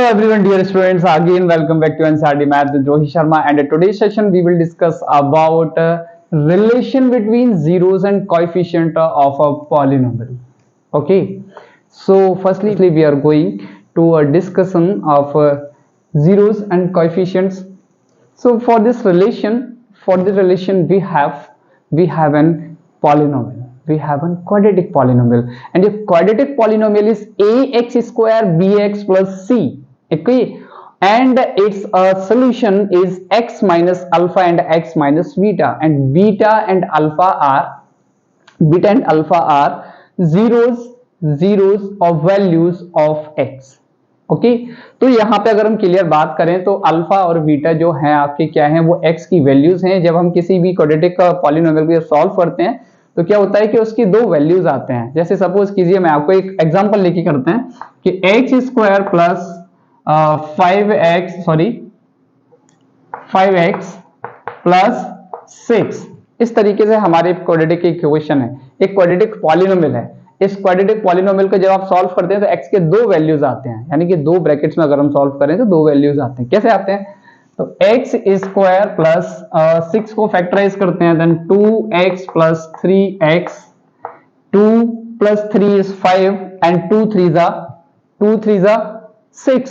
everyone, dear students. Again, welcome back to NCERT Math with Rohit Sharma. And in today's session, we will discuss about relation between zeros and coefficient of a polynomial. Okay. So, firstly, we are going to a discussion of zeros and coefficients. So, for this relation, we have an polynomial. We have a quadratic polynomial, and if quadratic polynomial is ax square bx plus c, okay, and its solution is x minus alpha and x minus beta, and beta and alpha are zeros of values of x. Okay तो यहाँ पे अगर हम clear बात करें तो alpha और beta जो है आपके क्या है, वो x की वैल्यूज हैं। जब हम किसी भी क्वाड्रेटिक पॉलिनोमियल को सॉल्व करते हैं तो क्या होता है कि उसकी दो वैल्यूज आते हैं। जैसे सपोज कीजिए, मैं आपको एक एग्जांपल लेके करते हैं कि x square plus 5x plus 6, इस तरीके से हमारे क्वाड्रेटिक इक्वेशन है, एक क्वाड्रेटिक पॉलिनोमियल है। इस क्वाड्रेटिक पॉलिनोमियल को जब आप सॉल्व करते हैं तो x के दो वैल्यूज आते हैं, यानी कि दो ब्रैकेट्स में अगर हम सॉल्व करें तो दो वैल्यूज आते हैं। कैसे आते हैं? तो x स्क्वायर प्लस 6 को फैक्टराइज करते हैं, then 2x plus 3x, 2 plus 3 is 5 and 2 3 जा 6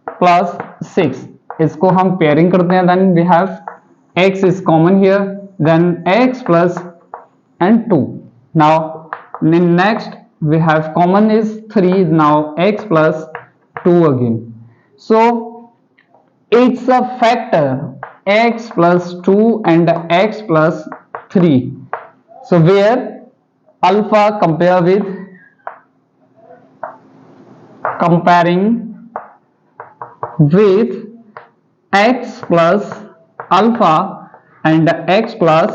प्लस 6, इसको हम पेयरिंग करते हैं, then we have x is common here, then x plus and 2. Now next we have common is 3, now x plus 2 again. So it's a factor x plus 2 and x plus 3. So where alpha comparing with x plus alpha and x plus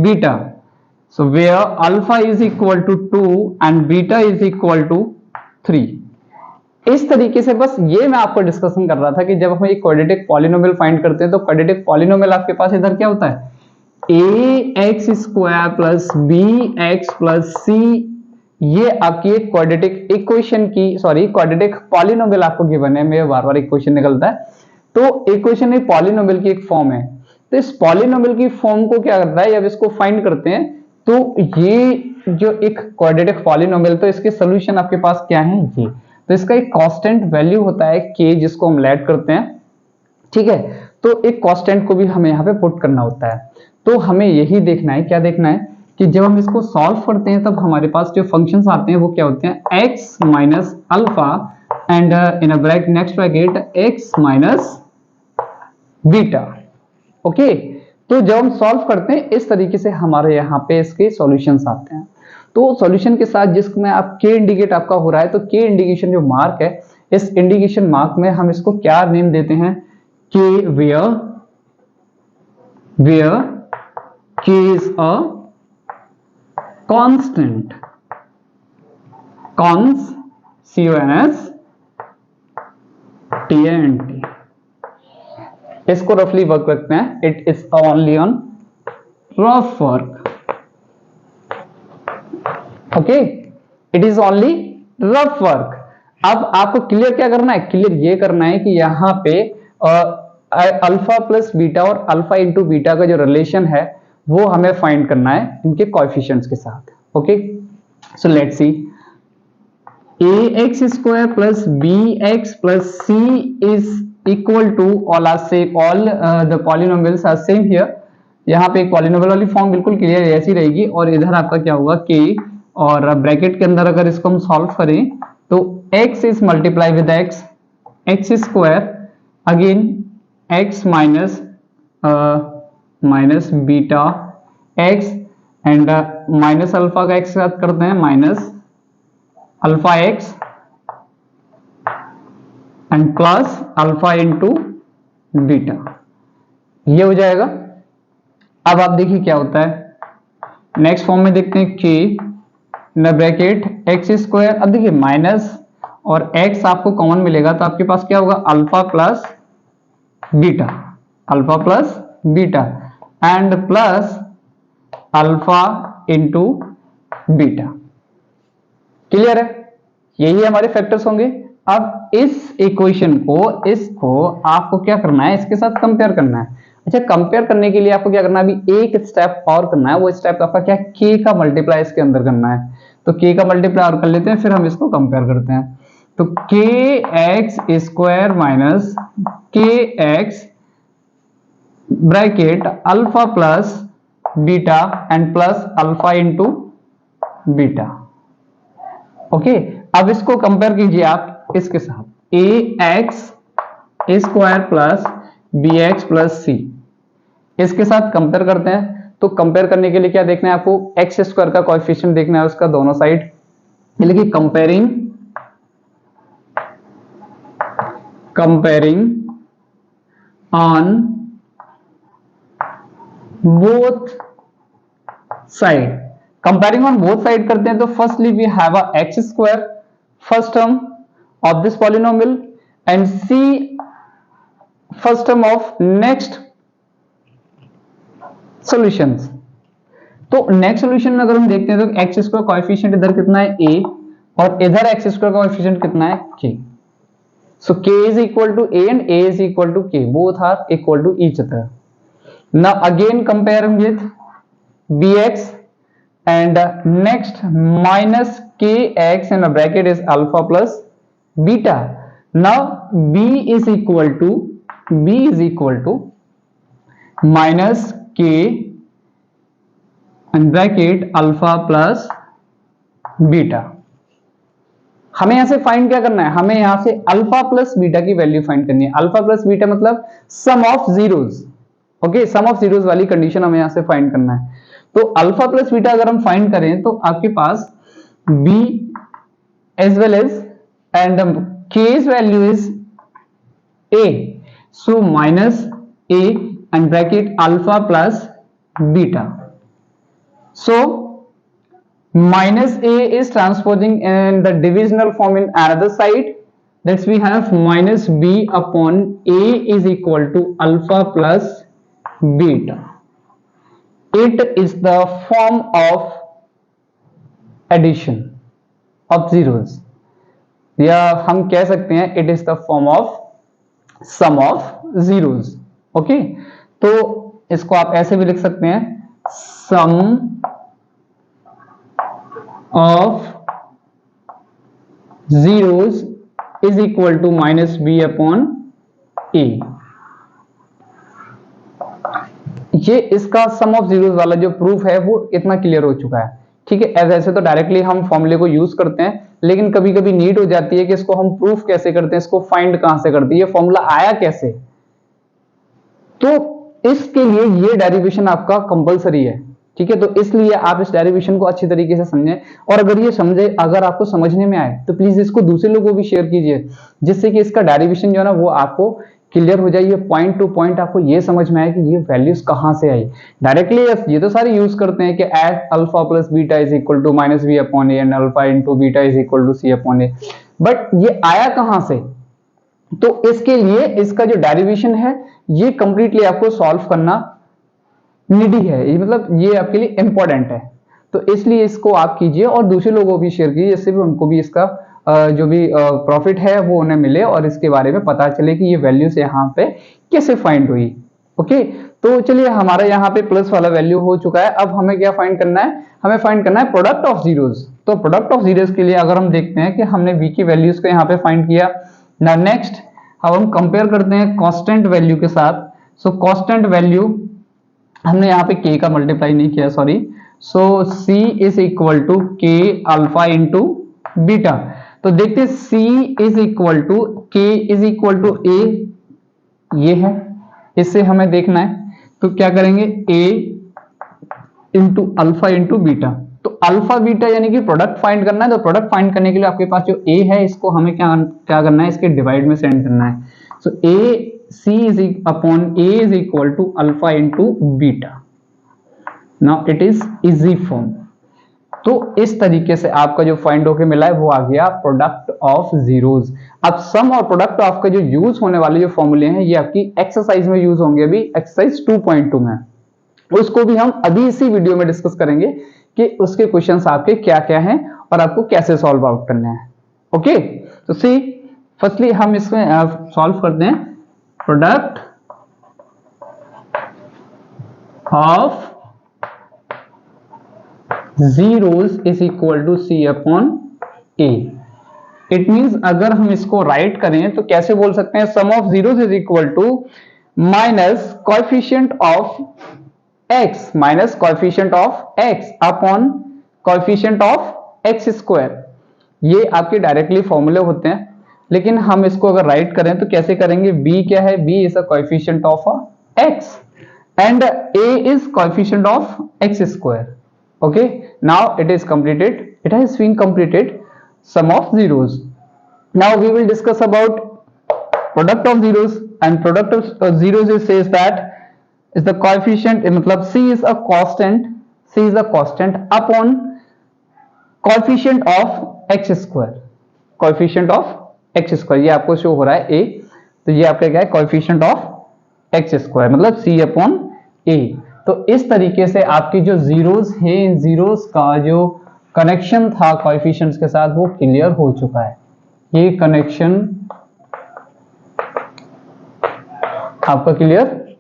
beta. So where alpha is equal to 2 and beta is equal to 3. इस तरीके से बस ये मैं आपको discussion कर रहा था कि जब हम एक क्वाड्रेटिक पॉलिनोमियल फाइंड करते हैं तो क्वाड्रेटिक पॉलिनोमियल आपके पास इधर क्या होता है, ax square plus bx plus c, ये आपकी एक क्वाड्रेटिक इक्वेशन की क्वाड्रेटिक पॉलिनोमियल आपको गिवन है। मेरे बार बार इक्वेशन निकलता है, तो इक्वेशन एक पॉलिनोमियल की एक फॉर्म है। तो इस पॉलिनोमियल की फॉर्म को क्या करता है, जब इसको फाइंड करते हैं तो ये जो एक क्वाड्रेटिक पॉलिनोमियल, तो इसके सॉल्यूशन आपके पास क्या है, ये तो इसका एक कांस्टेंट वैल्यू होता है k, जिसको हम लेट करते हैं, ठीक है। तो एक कांस्टेंट को भी हमें यहाँ पे पुट करना होता है। तो हमें यही देखना है, क्या देखना है कि जब हम इसको सॉल्व करते हैं तब हमारे पास जो फंक्शंस आते हैं वो क्या होते हैं, x minus alpha and in a bracket next bracket x minus beta. Okay, तो जब हम सॉल्व करते हैं इस तरीके से हमारे यहाँ पे इसके सॉल्यूशंस आते हैं। तो सॉल्यूशन के साथ जिसमें आप k इंडिकेट आपका हो रहा है, तो k इंडिकेशन जो मार्क है, इस इंडिकेशन मार्क में हम इसको क्या नेम देते हैं, k where k is a constant, C-O-N-S-T-A-N-T। इसको रफली वर्क रखते हैं, it is only on rough work. Okay, it is only rough work. अब आपको क्लियर क्या करना है, क्लियर ये करना है कि यहाँ पे अल्फा प्लस बीटा और अल्फा इंटू बीटा का जो रिलेशन है वो हमें फाइंड करना है इनके कोएफिशिएंट्स के साथ। Okay, so let's see, ax square plus bx plus c is equal to all the polynomials are same here। यहाँ पे एक पॉलिनोमियल वाली फॉर्म बिल्कुल क्लियर ऐसी रहेगी, और इधर आपका क्या होगा k, और ब्रैकेट के अंदर अगर इसको हम सॉल्व करें तो x is multiply with x square again x minus beta x and minus alpha का x के साथ करते हैं minus alpha x and plus alpha into beta, ये हो जाएगा। अब आप देखिए क्या होता है, नेक्स्ट फॉर्म में देखते हैं k in bracket x square. अब देखिए माइनस और x आपको कॉमन मिलेगा तो आपके पास क्या होगा, alpha plus beta and plus alpha into beta. Clear है, यही हमारे फैक्टर्स होंगे। अब इस इक्वेशन को, इसको आपको क्या करना है, इसके साथ कंपेयर करना है। अच्छा, कंपेयर करने के लिए आपको क्या करना है, अभी एक स्टेप और करना है। वो स्टेप आपका क्या, k का मल्टीप्लाई इसके अंदर करना है। तो k का मल्टीप्लाई और कर लेते हैं, फिर हम इसको कंपेयर करते हैं। तो kx square minus kx bracket alpha plus beta and plus alpha into beta. Okay, अब इसको कंपेयर कीजिए आप इसके साथ, ax square plus bx plus C, इसके साथ कंपेयर करते हैं। तो कंपेयर करने के लिए क्या देखना है आपको, एक्स स्क्वायर का कोएफिशिएंट देखना है उसका दोनों साइड। लिखिए comparing on both side. Comparing on both side करते हैं तो firstly we have a x square first term of this polynomial and see first term of next solutions. तो नेक्स्ट सॉल्यूशन में अगर हम देखते हैं तो एक्स स्क्वायर कोएफिशिएंट इधर कितना है a और इधर एक्स स्क्वायर कोएफिशिएंट कितना है k। So k is equal to a and a is equal to k. Both are equal to each other. Now again compare with bx and next minus kx in a bracket is alpha plus beta. Now b is equal to minus k and bracket alpha plus beta. हमें यहां से find क्या करना है, हमें यहां से alpha plus beta की वैल्यू फाइंड करनी है। अल्फा प्लस बीटा मतलब sum of zeros. Okay, sum of zeros वाली कंडीशन हमें यहां से फाइंड करना है। तो अल्फा प्लस बीटा अगर हम फाइंड करें तो आपके पास b as well as and k's value is a, so minus a and bracket alpha plus beta. So minus a is transposing in the divisional form in another side, that we have minus b upon a is equal to alpha plus beta. It is the form of addition of zeros, या हम कह सकते हैं it is the form of sum of zeros. Okay, तो इसको आप ऐसे भी लिख सकते हैं, sum of zeros is equal to minus b upon a। ये इसका सम ऑफ जीरोस वाला जो प्रूफ है वो इतना क्लियर हो चुका है। ठीक है, ऐसे तो डायरेक्टली हम फॉर्मूले को यूज करते हैं, लेकिन कभी कभी नीड हो जाती है कि इसको हम प्रूफ कैसे करते हैं, इसको फाइंड कहां से करते हैं, ये फॉर्मूला आया कैसे। तो इसके लिए ये डेरिवेशन आपका कंपलसरी है। ठीक है, तो इसलिए आप इस डेरिवेशन को अच्छी तरीके से समझें, और अगर ये समझे, अगर आपको समझने में आए तो प्लीज इसको दूसरे लोगों को भी शेयर कीजिए, जिससे कि इसका डेरिवेशन जो है ना वो आपको क्लियर हो जाए, पॉइंट टू पॉइंट आपको ये समझ में आए कि ये वैल्यूज कहां से आई। डायरेक्टली ये तो सारे यूज करते हैं कि at alpha plus beta is equal to minus b upon a and alpha into beta is equal to c upon a, but ये आया कहां से। तो इसके लिए इसका जो डेरिवेशन है ये कंप्लीटली आपको सॉल्व करना नीडी है, ये मतलब ये आपके लिए इंपॉर्टेंट है। तो इसलिए इसको आप कीजिए और दूसरे लोगों को भी शेयर कीजिए, जिससे भी उनको भी इसका जो भी प्रॉफिट है वो उन्हें मिले और इसके बारे में पता चले कि ये वैल्यूज यहाँ पे कैसे फाइंड हुई। ओके, तो चलिए हमारा यहाँ पे प्लस वाला वैल्यू हो चुका है। अब हमें क्या फाइंड करना है, हमें फाइंड करना है प्रोडक्ट ऑफ जीरोस। तो प्रोडक्ट ऑफ जीरोस के लिए अगर हम देखते हैं कि हमने v की वैल्यूज को यहाँ पे फाइंड किया ना, नेक्स्ट अब हम कंपेयर करते हैं कांस्टेंट वैल्यू के साथ। सो कांस्टेंट वैल्यू हमने यहाँ पे k का मल्टीप्लाई नहीं किया, sorry. So c is equal to k alpha into beta. तो देखते हैं c is equal to k is equal to a, ये है, इससे हमें देखना है। तो क्या करेंगे, a into alpha into beta. तो अल्फा बीटा यानी कि प्रोडक्ट फाइंड करना है। तो प्रोडक्ट फाइंड करने के लिए आपके पास जो a है इसको हमें क्या करना है, इसके डिवाइड में सेंड करना है। सो a c is upon a is equal to alpha into beta. Now it is easy form. तो इस तरीके से आपका जो फाइंड होके मिला है वो आ गया प्रोडक्ट ऑफ जीरोस। अब सम और प्रोडक्ट ऑफ का जो यूज होने वाले जो फॉर्मूले हैं ये आपकी एक्सरसाइज में यूज होंगे, अभी एक्सरसाइज 2.2 में। उसको भी हम अभी इसी वीडियो में डिस्कस करेंगे कि उसके क्वेश्चंस आपके क्या क्या हैं और आपको कैसे सॉल्व आउट करने हैं। ओके, तो सी फर्स्टली हम इसमें सॉल्व करते हैं। Product of zeros is equal to c upon a. It means अगर हम इसको राइट करें तो कैसे बोल सकते हैं, sum of zeros is equal to minus coefficient of x minus coefficient of x upon coefficient of x square. ये आपके डायरेक्टली फॉर्मूले होते हैं, लेकिन हम इसको अगर राइट करें तो कैसे करेंगे, b क्या है, b is a coefficient of x and a is coefficient of x square. Okay, now it is completed, it has been completed sum of zeros. Now we will discuss about product of zeros, and product of zeros it says that is the coefficient, मतलब c is a constant, c is a constant upon coefficient of x square, coefficient of x square ये आपको show हो रहा है a, तो ये आपका क्या है, coefficient of एक्स स्क्वायर मतलब c अपॉन ए। तो इस तरीके से आपकी जो जीरोस है, इन जीरोस का जो कनेक्शन था कोएफिशिएंट्स के साथ वो क्लियर हो चुका है। ये कनेक्शन आपका क्लियर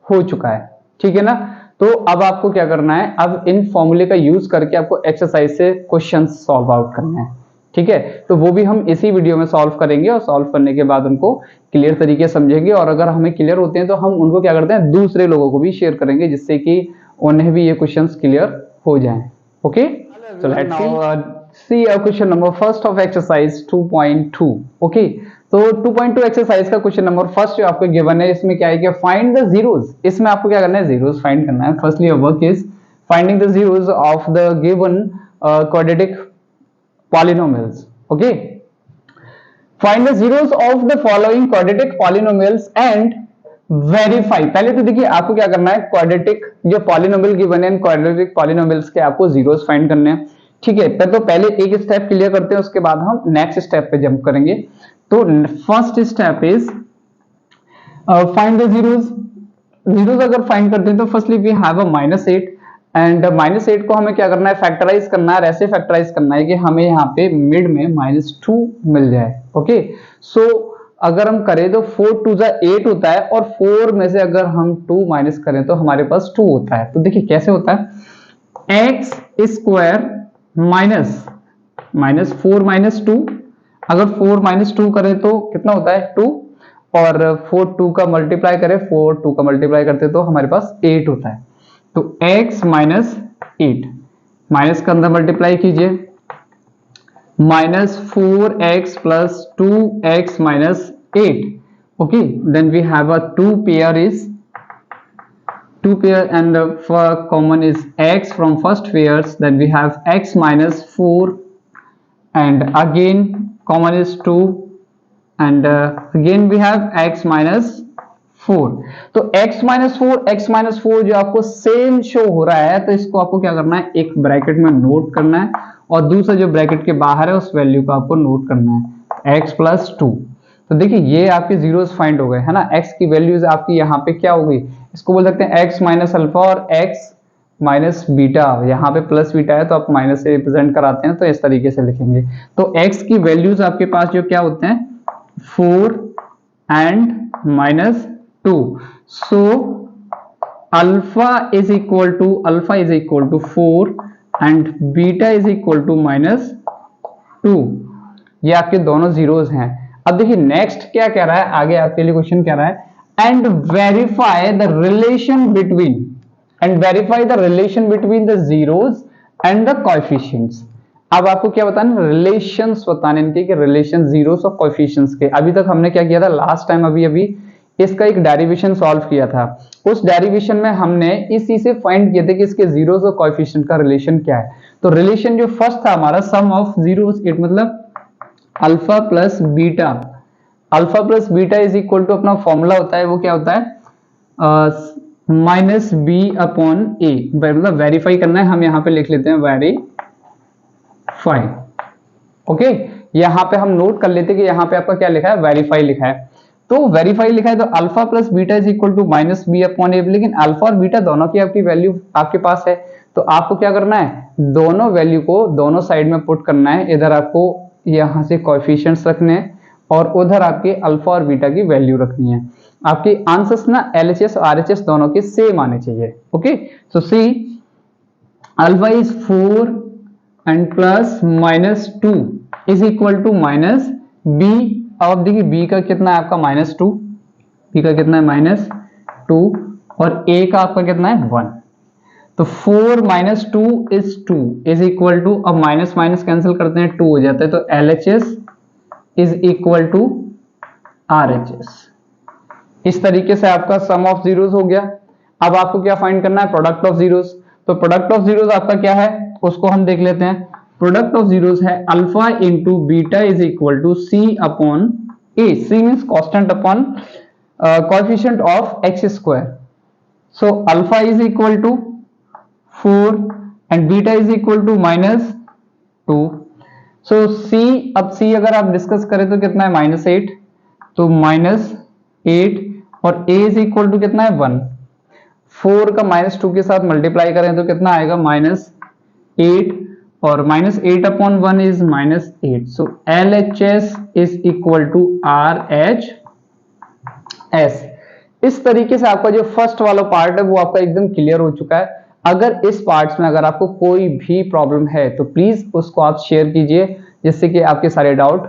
हो चुका है, ठीक है ना। तो अब आपको क्या करना है, अब इन फॉर्मूले का यूज करके आपको एक्सरसाइज से क्वेश्चंस सॉल्व आउट करने हैं, ठीक है। तो वो भी हम इसी वीडियो में सॉल्व करेंगे और सॉल्व करने के बाद उनको क्लियर तरीके से समझेंगे, और अगर हमें क्लियर होते हैं तो हम उनको क्या करते हैं, दूसरे लोगों को भी शेयर करेंगे, जिससे कि उन्हें भी ये क्वेश्चंस क्लियर हो जाएं। Okay, so let's see question number first of exercise 2.2। Okay, तो 2.2 एक्सरसाइज का क्वेश्चन नंबर फर्स्ट जो आपको गिवन है, इसमें क्या है कि फाइंड द जीरोस। इसमें आपको क्या करना है, जीरोस फाइंड करना है। Firstly your work is finding the zeros of the given quadratic polynomials. Okay, find the zeros of the following quadratic polynomials and verify। पहले तो देखिए आपको क्या करना है, क्वाड्रेटिक जो पॉलिनोमियल गिवन है, क्वाड्रेटिक पॉलिनोमियल्स के आपको जीरोस फाइंड करने हैं, ठीक है। तो पहले एक स्टेप क्लियर करते हैं, उसके बाद हम नेक्स्ट स्टेप पे जंप करेंगे। तो first step is find the zeros. Zeros अगर फाइंड करते हैं तो firstly we have a -8 and -8 को हमें क्या करना है, फैक्टराइज करना है। ऐसे फैक्टराइज करना है कि हमें यहाँ पे मिड में -2 मिल जाए। ओके, सो अगर हम करें तो 4 2 8 होता है, और 4 में से अगर हम 2 माइनस करें तो हमारे पास 2 होता है। तो देखिए कैसे होता है, एक्स स्क्वायर माइनस -4 -2, अगर 4 - 2 करें तो कितना होता है 2, और 4 2 का मल्टीप्लाई करें, 4 2 का मल्टीप्लाई करते तो हमारे पास 8 होता है। तो x -8 माइनस का अंदर मल्टीप्लाई कीजिए, -4x + 2x - 8। Okay, then we have a 2 pair and for common is x from first pairs, then we have x -4 and again common is 2 and again we have x -4। तो x -4 जो आपको same show हो रहा है, तो इसको आपको क्या करना है, एक ब्रैकेट में नोट करना है, और दूसरा जो ब्रैकेट के बाहर है उस वैल्यू को आपको नोट करना है, x + 2। तो देखिए ये आपके जीरोस फाइंड हो गए, है ना। x की वैल्यूज आपकी यहाँ पे क्या हो गई, इसको बोल सकते हैं x - अल्फा और x - बीटा। यहाँ पे प्लस बीटा है तो आप माइनस से रिप्रेजेंट कराते हैं, तो इस तरीके से लिखेंगे। तो x की वैल्यूज आपके पास जो क्या होते हैं, 4 and -2। so alpha is equal to 4 and beta is equal to -2। ये आपके दोनों जीरोस हैं। अब देखिए नेक्स्ट क्या कह रहा है, आगे आपके लिए क्वेश्चन कह रहा है and verify the relation between the zeros and the coefficients. अब आपको क्या बताना, रिलेशंस बताने इनके, कि रिलेशन जीरोस और कोएफिशिएंट्स के। अभी तक हमने क्या किया था लास्ट टाइम, अभी इसका एक डेरिवेशन सॉल्व किया था। उस डेरिवेशन में हमने इसी से फाइंड किए थे कि इसके जीरोस और कोएफिशिएंट का रिलेशन क्या है। तो रिलेशन जो फर्स्ट था हमारा, सम ऑफ जीरोस, इट मतलब alpha plus beta is equal to, अपना फॉर्मूला होता है वो क्या होता है, -b/a। मतलब वेरीफाई करना है, हम यहाँ पे लिख लेते हैं वेरीफाई। ओके, यहाँ पे हम नोट कर लेते हैं कि यहाँ पे आपका क्या लिखा है, वेरीफाई लिखा है। तो वेरीफाई लिखा है तो alpha plus beta is equal to -b/a, लेकिन अल्फा और बीटा दोनों की आपकी वैल्यू आपके पास है, तो आपको क्या करना है, दोनों वैल्यू को दोनों साइड में पुट करना है। इधर आपको यहाँ से कोएफिशिएंट्स रखने हैं और उधर आपके अल्फा और बीटा की वैल्यू रखनी है। आपके आंसर्स ना LHS और RHS दोनों के सेम आने चाहिए। Okay, so see alpha is 4 and plus -2 is equal to minus b. अब देखिए बी का कितना है आपका -2, बी का कितना है -2 और ए का आपका कितना है 1। तो 4 - 2 इज 2 इज इक्वल टू, अब माइनस माइनस कैंसिल करते हैं 2 हो जाता है, तो LHS is equal to RHS। इस तरीके से आपका सम ऑफ जीरोस हो गया। अब आपको क्या फाइंड करना है, प्रोडक्ट ऑफ जीरोस। तो प्रोडक्ट ऑफ जीरोस आपका क्या है उसको हम देख लेते हैं। प्रोडक्ट ऑफ जीरोस है alpha into beta is equal to c upon a. C means constant upon coefficient of x square. So alpha is equal to 4 and beta is equal to -2। So c, अब c अगर आप discuss करें तो कितना है -8, तो -8 और a is equal to कितना है 1। 4 का -2 के साथ मल्टीप्लाई करें तो कितना आएगा -8 और -8 upon 1 is -8। So LHS is equal to RHS। इस तरीके से आपका जो फर्स्ट वाला पार्ट है वो आपका एकदम क्लियर हो चुका है। अगर इस पार्ट्स में अगर आपको कोई भी प्रॉब्लम है तो प्लीज उसको आप शेयर कीजिए जिससे कि आपके सारे डाउट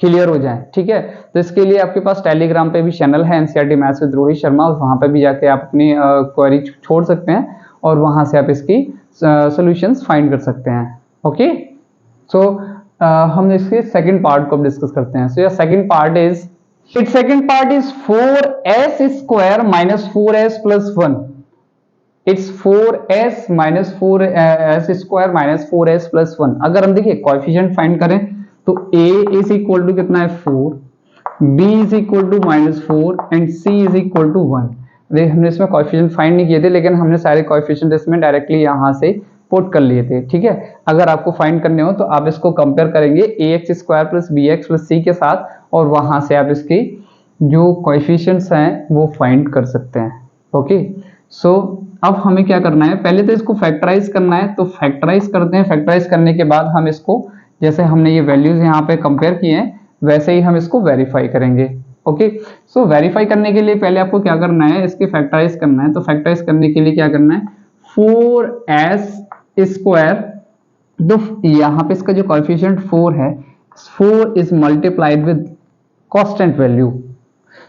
क्लियर हो जाएं। ठीक है, तो इसके लिए आपके पास टेलीग्राम पे भी चैनल है NCERT maths with Rohit Sharma, वहां पे भी जाके आप अपनी क्वेरी छोड़ सकते हैं और वहां से आप इसकी सॉल्यूशंस फाइंड कर सकते हैं। ओके, सो हम इसके सेकंड पार्ट को डिस्कस करते हैं। So your second part is, it's second part is 4s square minus 4s plus 1। It's 4s minus 4s square minus 4s plus 1। अगर हम देखिए कोएफिशिएंट फाइंड करें तो a इज इक्वल टू कितना है 4, b is equal to -4 and c is equal to 1। देख हमने इसमें कोएफिशिएंट फाइंड नहीं किए थे लेकिन हमने सारे कोएफिशिएंट इसमें डायरेक्टली यहां से पुट कर लिए थे। ठीक है, अगर आपको फाइंड करने हो तो आप इसको कंपेयर करेंगे ax square plus bx plus c के साथ और वहां से आप इसकी जो कोएफिशिएंट्स हैं वो फाइंड कर सकते हैं। ओके, सो अब हमें क्या करना है, पहले तो इसको फैक्टराइज करना है। तो फैक्टराइज करते हैं, फैक्टराइज करने के बाद हम इसको, जैसे हमने ये वैल्यूज यहाँ पे कंपेयर किए हैं वैसे ही हम इसको वेरीफाई करेंगे। ओके, सो वेरीफाई करने के लिए पहले आपको क्या करना है, इसके फैक्टराइज करना है। तो फैक्टराइज करने के लिए क्या करना है, 4s स्क्वायर, तो यहाँ पे इसका जो कोएफिशिएंट 4 है, 4 is multiplied with constant value.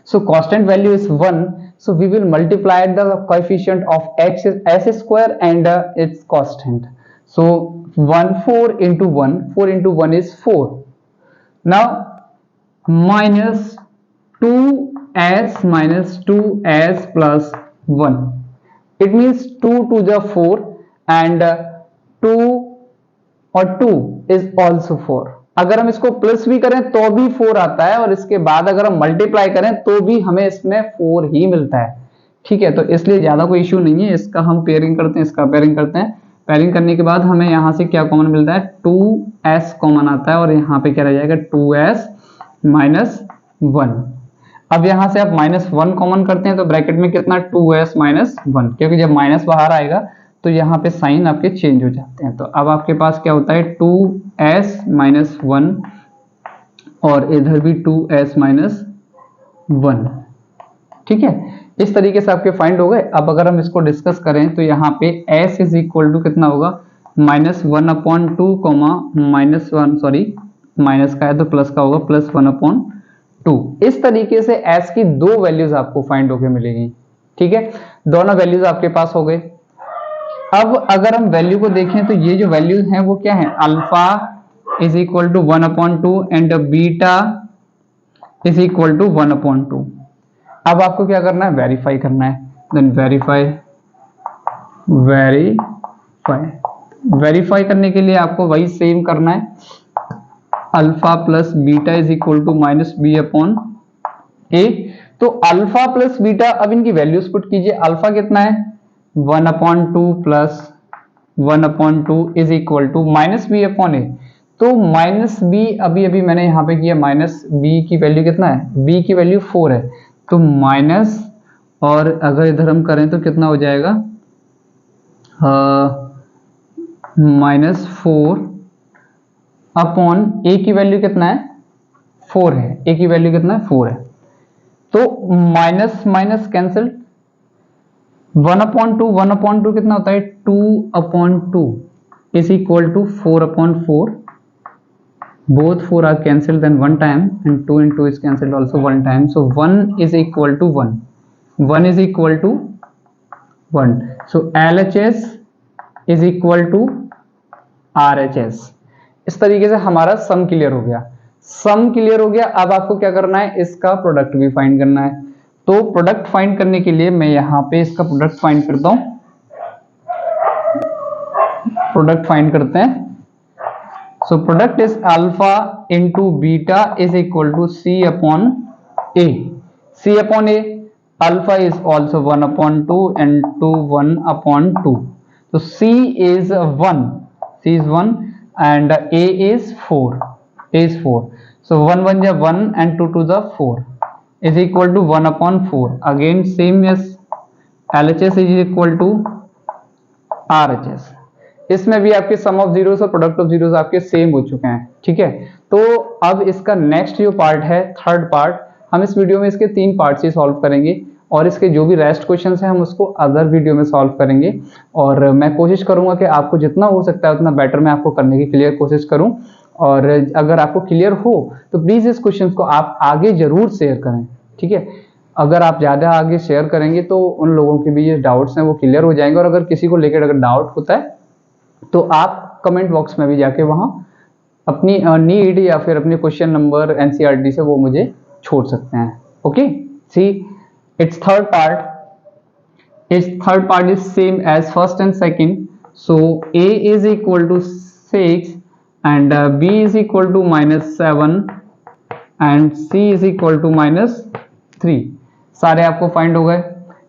So constant value is 1, so we will multiply the coefficient of s square and its constant. So 4 into 1 is 4. Now minus 2s minus 2s plus 1. It means 2 to the 4 and 2 और 2 is also 4। अगर हम इसको plus भी करें तो भी 4 आता है और इसके बाद अगर हम मल्टीप्लाई करें तो भी हमें इसमें 4 ही मिलता है। ठीक है, तो इसलिए ज्यादा कोई इश्यू नहीं है। इसका हम पेयरिंग करते हैं, इसका पेयरिंग करते हैं। पेयरिंग करने के बाद हमें यहाँ से क्या कॉमन मिलता है, 2s कॉमन आता है और यहाँ पे क्या रह जाएगा 2s माइनस 1। अब यहाँ से आप -1 कॉमन करते हैं तो ब्रैकेट में कितना 2s माइनस 1, क्योंकि जब माइनस बाहर आएगा तो यहाँ पे साइन आपके चेंज हो जाते हैं। तो अब आपके पास क्या होता है 2s माइनस 1 और इधर भी 2s माइनस 1। ठीक है, इस तरीके से आपके फाइंड हो गए। अब अगर हम इसको डिस्कस करें तो यहाँ पे s इज इक्वल टू कितना होगा, -1/2 -1 सॉरी माइनस का है तो प्लस का होगा +1/2। इस तरीके से s की दो वैल्यूज आपको फाइंड होके मिलेगी। ठीक है, दोनों वैल्यूज आपके पास हो गए। अब अगर हम वैल्यू को देखें तो ये जो वैल्यूज हैं वो क्या है, alpha is equal to 1/2 and beta is equal to 1/2। अब आपको क्या करना है, वेरीफाई करना है। देन वेरीफाई करने के लिए आपको वही सेम करना है, alpha plus beta is equal to -b/a। तो अल्फा प्लस बीटा, अब इनकी वैल्यूज पुट कीजिए। अल्फा कितना है 1/2 plus 1/2 is equal to -b/a। तो -b अभी मैंने यहाँ पे किया, -b की वैल्यू कितना है, b की वैल्यू 4 है तो माइनस, और अगर इधर हम करें तो कितना हो जाएगा -4 अपॉन a की वैल्यू कितना है 4 है, ए की वैल्यू कितना है 4 है, तो माइनस माइनस कैंसिल, 1/2 कितना होता है 2/2 is equal to 4/4, both 4 are cancelled then one time and 2 into is cancelled also one time, so 1 is equal to 1 is equal to 1, so LHS is equal to RHS। इस तरीके से हमारा सम clear हो गया, सम clear हो गया। अब आपको क्या करना है, इसका प्रोडक्ट भी फाइंड करना है। तो प्रोडक्ट फाइंड करने के लिए मैं यहाँ पे इसका प्रोडक्ट फाइंड करता हूँ, प्रोडक्ट फाइंड करते हैं। So product is alpha into beta is equal to C upon A. C upon A, alpha is also 1/2 and 2 1/2. So C is 1, C is 1 and A is 4. A is 4. So 1 1 is 1 and 2 2 is 4 is equal to 1/4. Again same as LHS is equal to RHS। इसमें भी आपके सम of zeros और product of zeros आपके same हो चुके हैं, ठीक है। तो अब इसका नेक्स्ट जो पार्ट है, थर्ड पार्ट, हम इस वीडियो में इसके 3 पार्ट्स ही सॉल्व करेंगे और इसके जो भी रेस्ट क्वेश्चंस हैं हम उसको अदर वीडियो में सॉल्व करेंगे। और मैं कोशिश करूंगा कि आपको जितना हो सकता है उतना बेटर मैं आपको करने की क्लियर कोशिश करूं। और अगर आपको क्लियर हो तो प्लीज इस क्वेश्चन को आप आगे जरूर शेयर करें, ठीक है। अगर आप ज़्यादा आगे शेयर करेंगे तो उन लोगों के भी ये डाउट्स हैं वो क्लियर हो जाएंगे। और अगर किसी को लेकर अगर डाउट होता है तो आप कमेंट बॉक्स में भी जाके वहां अपनी नीड या फिर अपने क्वेश्चन नंबर एनसीईआरटी से वो मुझे छोड़ सकते हैं। Okay, see it's third part is same as first and second. So a is equal to 6 and b is equal to -7 and c is equal to -3। सारे आपको फाइंड हो गए।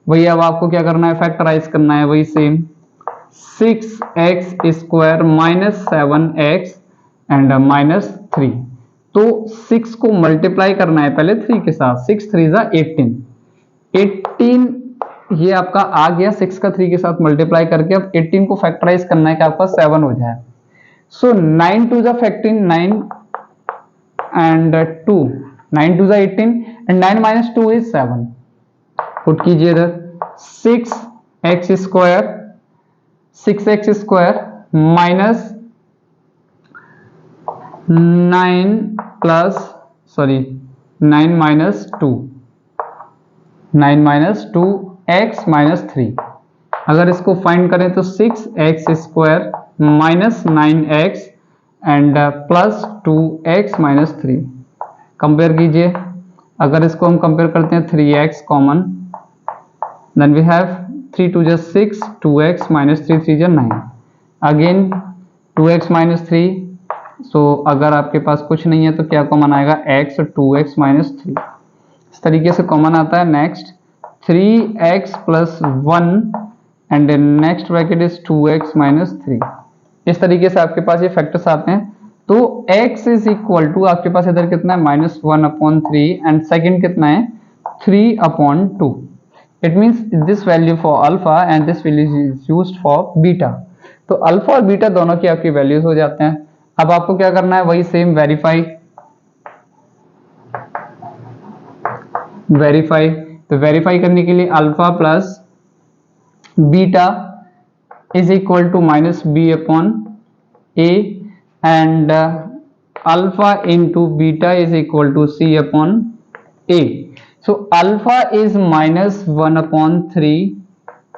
वही अब आपको क्या करना है, फैक्टराइज करना है, वही same 6x square -7x and -3। तो 6 को मल्टीप्लाई करना है पहले 3 के साथ, 6 3 जा 18 ये आपका आ गया। 6 का 3 के साथ मल्टीप्लाई करके अब 18 को फैक्टराइज करना है कि आपका 7 हो जाए। सो 9 2 जा 15, 9 एंड 2, 9 2 जा 18 एंड 9 - 2 इज 7। पुट कीजिए इधर 6x square 6x square minus 9 plus 9 - 2 x -3। अगर इसको फाइंड करें तो 6x square minus 9x and plus 2x -3। Compare कीजिए, अगर इसको हम कंपेयर करते हैं 3x common, then we have 3 2 just 6, 2x -3 3 just 9, again 2x -3। So अगर आपके पास कुछ नहीं है तो क्या कॉमन आएगा, x और 2x -3 इस तरीके से कॉमन आता है। Next 3x + 1 and next bracket is 2x -3। इस तरीके से आपके पास ये फैक्टर्स आते हैं। तो x इज इक्वल टू आपके पास इधर कितना है -1/3 एंड सेकेंड कितना है 3/2। It means this value for alpha and this value is used for beta। तो अल्फा और बीटा दोनों की आपकी वैल्यूज हो जाते हैं। अब आपको क्या करना है, वही सेम वेरीफाई। तो वेरीफाई करने के लिए alpha plus beta is equal to -b/a and alpha into beta is equal to c/a। So alpha is -1/3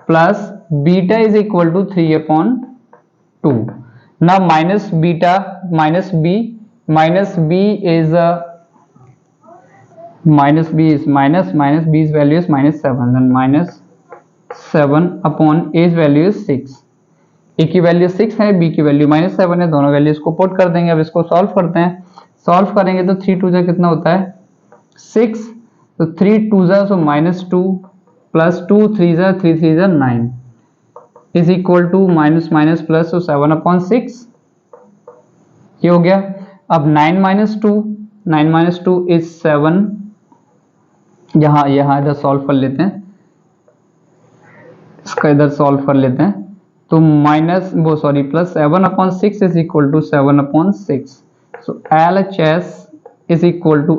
plus beta is equal to 3/2. Now minus beta minus b is minus b's value is -7, then -7/a's value is 6। a की value 6 है, b की value -7 है, दोनों values को put कर देंगे। अब इसको सॉल्व करते हैं। सॉल्व करेंगे तो 3 2 जा कितना होता है 6, तो 3 2 जा सो -2 प्लस 2 3 जा 3 3 जा 9 is equal to minus minus plus, तो 7/6 ये हो गया। अब 9 - 2 इज 7, यहाँ इधर सॉल्व कर लेते हैं, इसका इधर सॉल्व कर लेते हैं। तो plus 7/6 is equal to 7/6। So LHS is equal to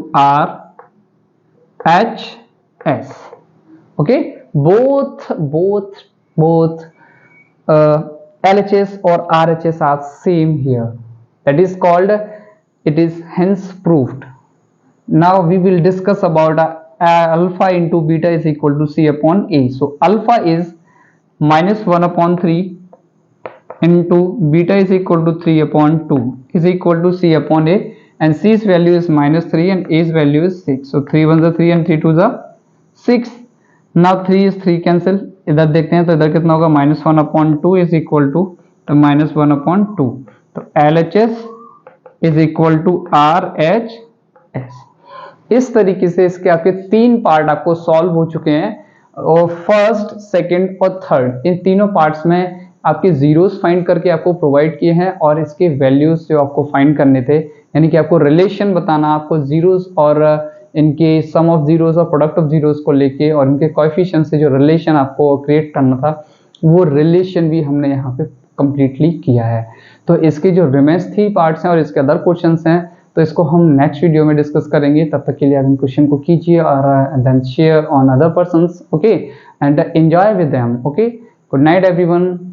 RHS. Okay, both LHS or RHS are same here. That is called, it is hence proved. Now we will discuss about alpha into beta is equal to C upon A. So alpha is -1 upon 3 into beta is equal to 3 upon 2 is equal to C upon A, and C's value is -3 and A's value is 6. So 3 1 is 3 and 3 2 is 6. Now 3 is 3 cancel, इधर देखते हैं तो इधर कितना होगा, -1 upon 2 is equal to -1 upon 2. तो LHS is equal to RHS. इस तरीके से इसके आपके 3 पार्ट आपको सॉल्व हो चुके हैं, और फर्स्ट, सेकंड और थर्ड, इन तीनों पार्ट्स में आपके जीरोस फाइंड करके आपको प्रोवाइड किए हैं, और इसके वैल्यूज जो आपको फाइंड करने थे, यानी कि आपको रिलेशन बताना, आपको जीरोस और इनके सम ऑफ जीरोस और प्रोडक्ट ऑफ जीरोस को लेके और इनके कोएफिशिएंट से जो रिलेशन आपको क्रिएट करना था, वो रिलेशन भी हमने यहाँ पे कंप्लीटली किया है। तो इसके जो रिमेंस 3 पार्ट्स हैं और इसके अदर क्वेश्चंस हैं, तो इसको हम नेक्स्ट वीडियो में डिस्कस करेंगे। तब तक के लिए आप इन क्वेश्चन को कीजिए और then share on other persons, okay, and enjoy with them, okay. Good night everyone.